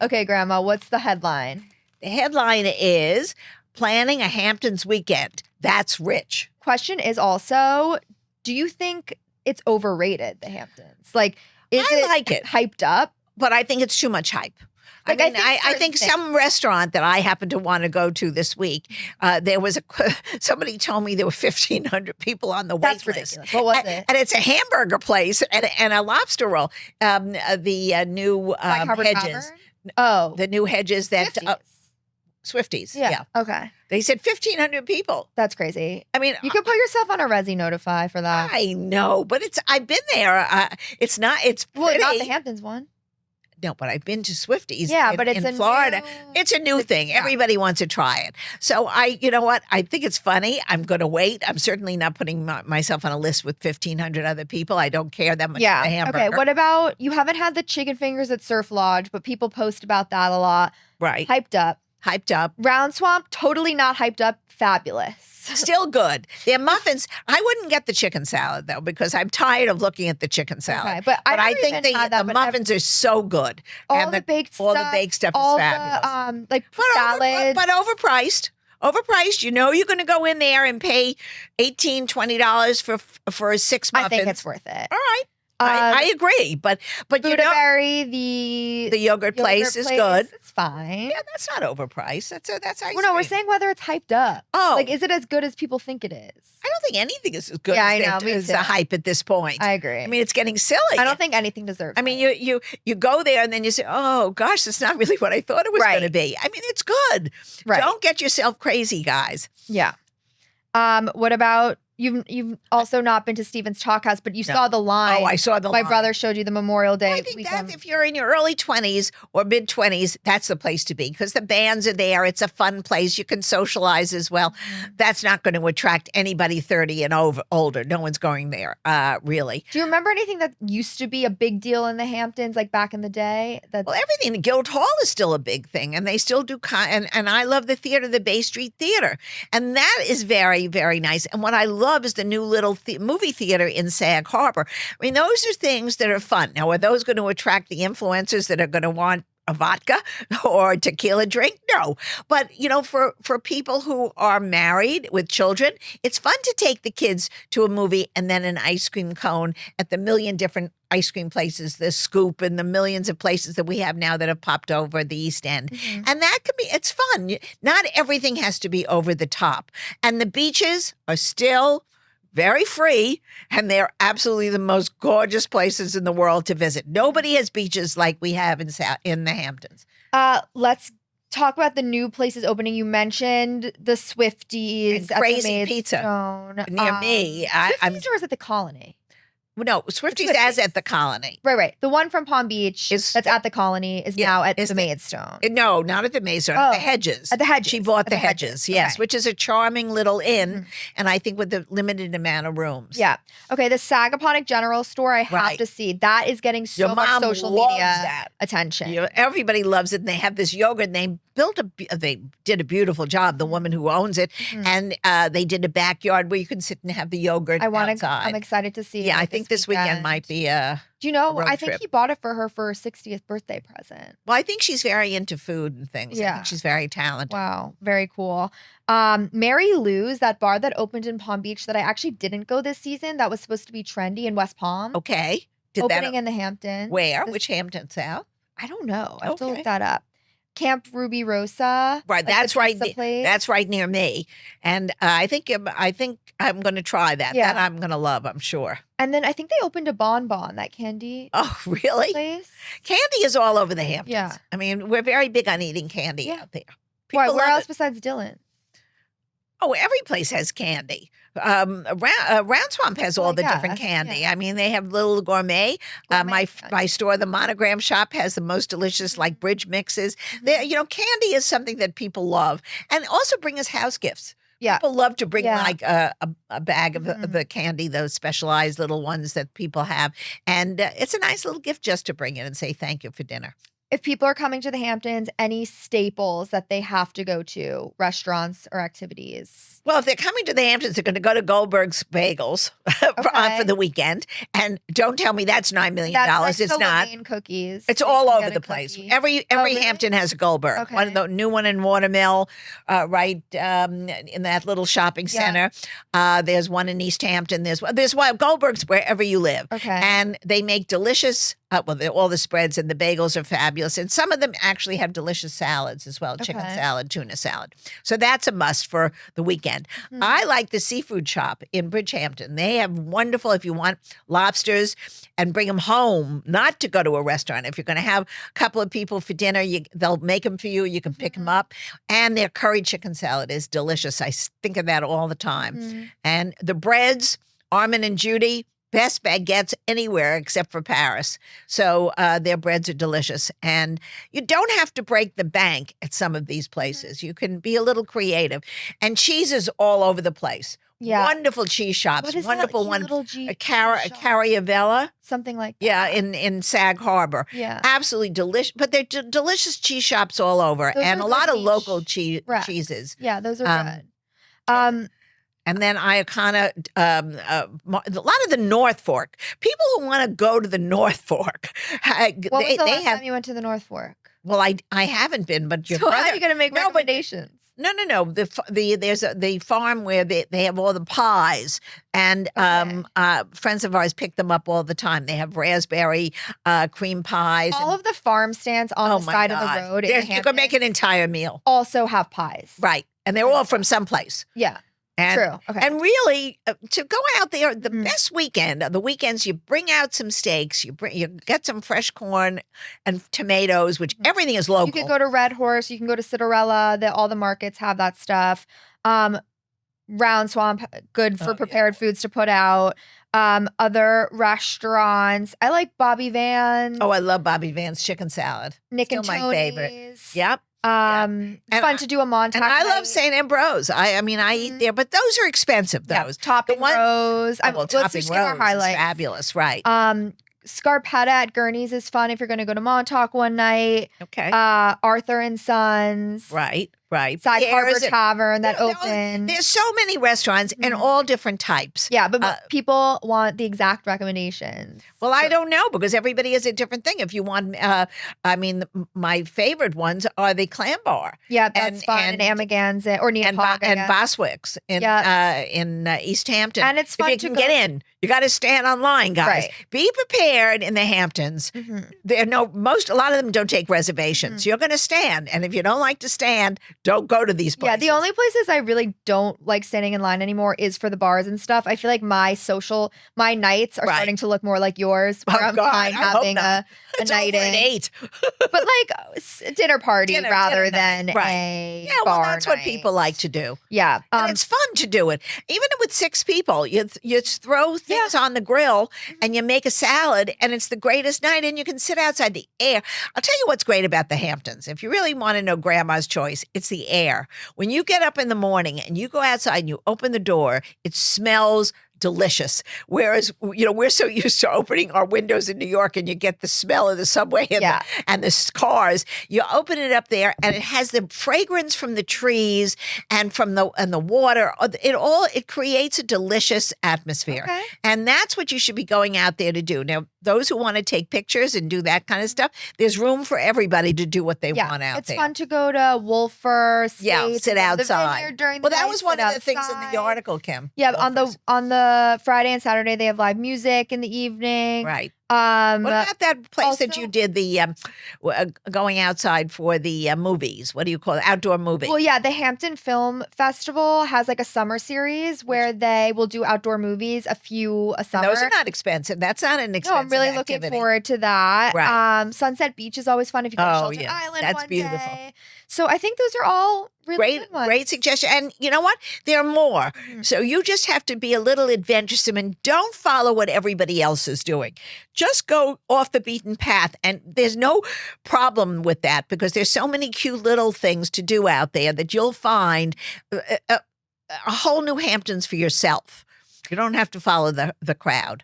Okay, Grandma, what's the headline? The headline is planning a Hamptons weekend. That's rich. Question is also, do you think it's overrated, the Hamptons? Like, I like it. hyped up? But I think it's too much hype. Like, I think some restaurant that I happen to want to go to this week, there was somebody told me there were 1,500 people on the wait That's list. ridiculous. What was it? And it's a hamburger place and a lobster roll. The new Hedges. Tavern? Oh. The new Hedges that... Swifties. Swifties. Yeah. Okay. They said 1,500 people. That's crazy. I mean, you could put yourself on a Resi Notify for that. I know, but I've been there. It's pretty. Not the Hamptons one. No, but I've been to Swifties. Yeah, but it's in Florida. It's a new thing. Yeah. Everybody wants to try it. So you know what? I think it's funny. I'm going to wait. I'm certainly not putting myself on a list with 1,500 other people. I don't care that much about the hamburger. Okay. What about, you haven't had the chicken fingers at Surf Lodge, but people post about that a lot. Right. Hyped up. Round Swamp, totally not hyped up. Fabulous. Still good. Their muffins, I wouldn't get the chicken salad, though, because I'm tired of looking at the chicken salad. Okay, but I think the muffins are so good. All the baked stuff is fabulous. Salads. But overpriced. Overpriced. You know you're going to go in there and pay $18, $20 for 6 muffins. I think it's worth it. All right. I agree, but Budaberry, the yogurt place is good. It's fine. Yeah, that's not overpriced. That's ice cream. No, we're saying whether it's hyped up. Oh, like, is it as good as people think it is? I don't think anything is as good as the hype at this point. I agree. I mean, it's getting silly. I don't think anything deserves. I mean, you go there and then you say, "Oh gosh, that's not really what I thought it was going to be." I mean, it's good. Right. Don't get yourself crazy, guys. Yeah. What about? You've also not been to Stephen's Chalk House, but you saw the line. Oh, I saw the line. My brother showed you the Memorial Day I think weekend. that if you're in your early 20s or mid 20s, that's the place to be because the bands are there. It's a fun place. You can socialize as well. That's not going to attract anybody 30 and older. No one's going there, really. Do you remember anything that used to be a big deal in the Hamptons, like back in the day? Well, everything. The Guildhall is still a big thing, and they still do. And I love the theater, the Bay Street Theater, and that is very, very nice. And what I love is the new little movie theater in Sag Harbor. I mean, those are things that are fun. Now, are those going to attract the influencers that are going to want a vodka or a tequila drink? No. But, for people who are married with children, it's fun to take the kids to a movie and then an ice cream cone at the million different ice cream places, the Scoop and the millions of places that we have now that have popped over the East End. Mm-hmm. And that it's fun. Not everything has to be over the top. And the beaches are still very free, and they're absolutely the most gorgeous places in the world to visit. Nobody has beaches like we have in the Hamptons. Let's talk about the new places opening. You mentioned the Swifties, and Crazy at the Pizza near me. Swifties or is it the Colony? No, Swifties as at the Colony. Right. The one from Palm Beach that's at the Colony is now at the Maidstone. No, not at the Maidstone. At the Hedges. At the Hedges. She bought the Hedges, yes, okay. Which is a charming little inn, and I think with the limited amount of rooms. Yeah. Okay, the Sagaponic General Store, I have to see. That is getting so much social media attention. Everybody loves it, and they have this yogurt, and they did a beautiful job, the woman who owns it, and they did a backyard where you can sit and have the yogurt outside. I'm excited to see it. Yeah, I think this weekend might be a Do you know, I think trip. he bought it for her for her 60th birthday present. Well, I think she's very into food and things. Yeah. I think she's very talented. Wow, very cool. Mary Lou's, that bar that opened in Palm Beach that I actually didn't go this season, that was supposed to be trendy in West Palm. Okay. Opening in the Hamptons. Where? Which Hamptons South? I don't know. I have to look that up. Camp Ruby Rosa. Right, that's right. That's right near me, and I think I'm going to try that. Yeah. That I'm going to love. I'm sure. And then I think they opened a Bon Bon, that candy. Oh, really? Place. Candy is all over the Hamptons. Yeah. I mean, we're very big on eating candy out there. Why? Where else besides Dylan? Oh, every place has candy. Round Swamp has all the different candy. Yeah. I mean, they have little gourmet. My store, the Monogram Shop, has the most delicious like bridge mixes. Candy is something that people love, and also bring us house gifts. Yeah, people love to bring like a bag of the candy, those specialized little ones that people have, and it's a nice little gift just to bring in and say thank you for dinner. if people are coming to the Hamptons, any staples that they have to go to, restaurants or activities? Well, if they're coming to the Hamptons, they're going to go to Goldberg's Bagels for Okay. the weekend. And don't tell me that's $9 million. That's next It's to not. Lane Cookies. It's You all can over get a the place. cookie. Every Oh, really? Hampton has a Goldberg. One of Okay. the new one in Watermill, right in that little shopping Yeah. center. There's one in East Hampton. There's one Goldberg's wherever you live, Okay. and they make delicious. All the spreads and the bagels are fabulous, and some of them actually have delicious salads as well: chicken Okay. salad, tuna salad. So that's a must for the weekend. Mhm. I like the seafood shop in Bridgehampton. They have wonderful, if you want lobsters and bring them home, not to go to a restaurant. If you're going to have a couple of people for dinner, they'll make them for you. You can pick them up. And their curry chicken salad is delicious. I think of that all the time. Mhm. And the breads, Armin and Judy, best baguettes anywhere except for Paris. So their breads are delicious. And you don't have to break the bank at some of these places. You can be a little creative. And cheeses all over the place. Yeah. Wonderful cheese shops. What is Wonderful that one. little A Cariavella. something like that. Yeah, in Sag Harbor. Yeah. Absolutely delicious. But they're delicious cheese shops all over. Those And are a lot good of local niche reps. cheeses. Yeah, those are Um, good. And then Iacona, a lot of the North Fork. People who want to go to the North Fork, What was the last have. time you went to the North Fork? Well, I haven't been, but your So how brother. are you going to make No, but- recommendations? No. There's the farm where they have all the pies, and friends of ours pick them up all the time. They have raspberry cream pies. All of the farm stands on oh the my side God. of the road in There's- you can make an Hamptons entire meal, also have pies. right? And they're all from someplace. Yeah, And true. Okay. And really, to go out there, the Mhm. best weekend, the weekends, you bring out some steaks, you get some fresh corn and tomatoes, which Mhm. everything is local. You could go to Red Horse. You can go to Cinderella. All the markets have that stuff. Round Swamp, good for Oh, yeah. prepared foods to put out. Other restaurants. I like Bobby Van's, Oh, I love Bobby Van's chicken salad. Nick and still my favorite. Tony's. Yep. It's And fun to do a Montauk And I love night. St. Ambrose. I mean, I eat Mhm. there, but those are expensive. Yeah, Those Topping one- Rose. Oh, well, Let's Topping just give our Rose is highlights. fabulous, right? Scarpetta at Gurney's is fun if you're going to go to Montauk one night. Okay, Arthur and Sons. right. Side Harbor Pierre's and- Tavern that There- opened. There's so many restaurants and Mhm. all different types. Yeah, but people want the exact recommendations. Well, I don't know because everybody has a different thing. If you want, my favorite ones are the Clam Bar Yeah, that's and- fun. and- And Amagansett or Neapog, and Boswick's in East Hampton. And it's fun if you to can go- get in, you got to stand online, guys. Right. Be prepared in the Hamptons. Mhm. A lot of them don't take reservations. Mm-hmm. You're going to stand, and if you don't like to stand, don't go to these places. Yeah, the only places I really don't like standing in line anymore is for the bars and stuff. I feel like my nights are Right. starting to look more like yours, where Oh, I'm God, fine I hope having not. a It's night over at in. 8. But like a dinner party Dinner rather night, than right. a Yeah, well, bar that's what night. people like to do. Yeah. And it's fun to do it. Even with 6 people, you throw things on the grill and you make a salad, and it's the greatest night, and you can sit outside the air. I'll tell you what's great about the Hamptons. If you really want to know grandma's choice, it's the air. When you get up in the morning and you go outside and you open the door, it smells delicious. Whereas, we're so used to opening our windows in New York and you get the smell of the subway and the cars. You open it up there and it has the fragrance from the trees and from the water. It creates a delicious atmosphere. Okay. And that's what you should be going out there to do. Now, those who want to take pictures and do that kind of stuff, there's room for everybody to do what they want out it's there. fun to go to Wolfer, Yeah, States, sit go to the outside. vineyard during the Well, that night, was one sit of the things in the outside. article, Kim. Yeah, Wolfers. on the Friday and Saturday they have live music in the evening. Right. What about that place that also- you did the going outside for the movies? What do you call it? Outdoor movie. Well, yeah, the Hampton Film Festival has like a summer series where they will do outdoor movies a And summer. those are not expensive. That's not an No, expensive I'm really looking activity. forward to that. Right. Sunset Beach is always fun if you go to Oh, Shelter yeah. Island That's one beautiful. day. So I think those are all really good ones. Great suggestion. And you know what? There are more. Mhm. So you just have to be a little adventuresome and don't follow what everybody else is doing. Just go off the beaten path. And there's no problem with that because there's so many cute little things to do out there that you'll find a whole new Hamptons for yourself. You don't have to follow the crowd.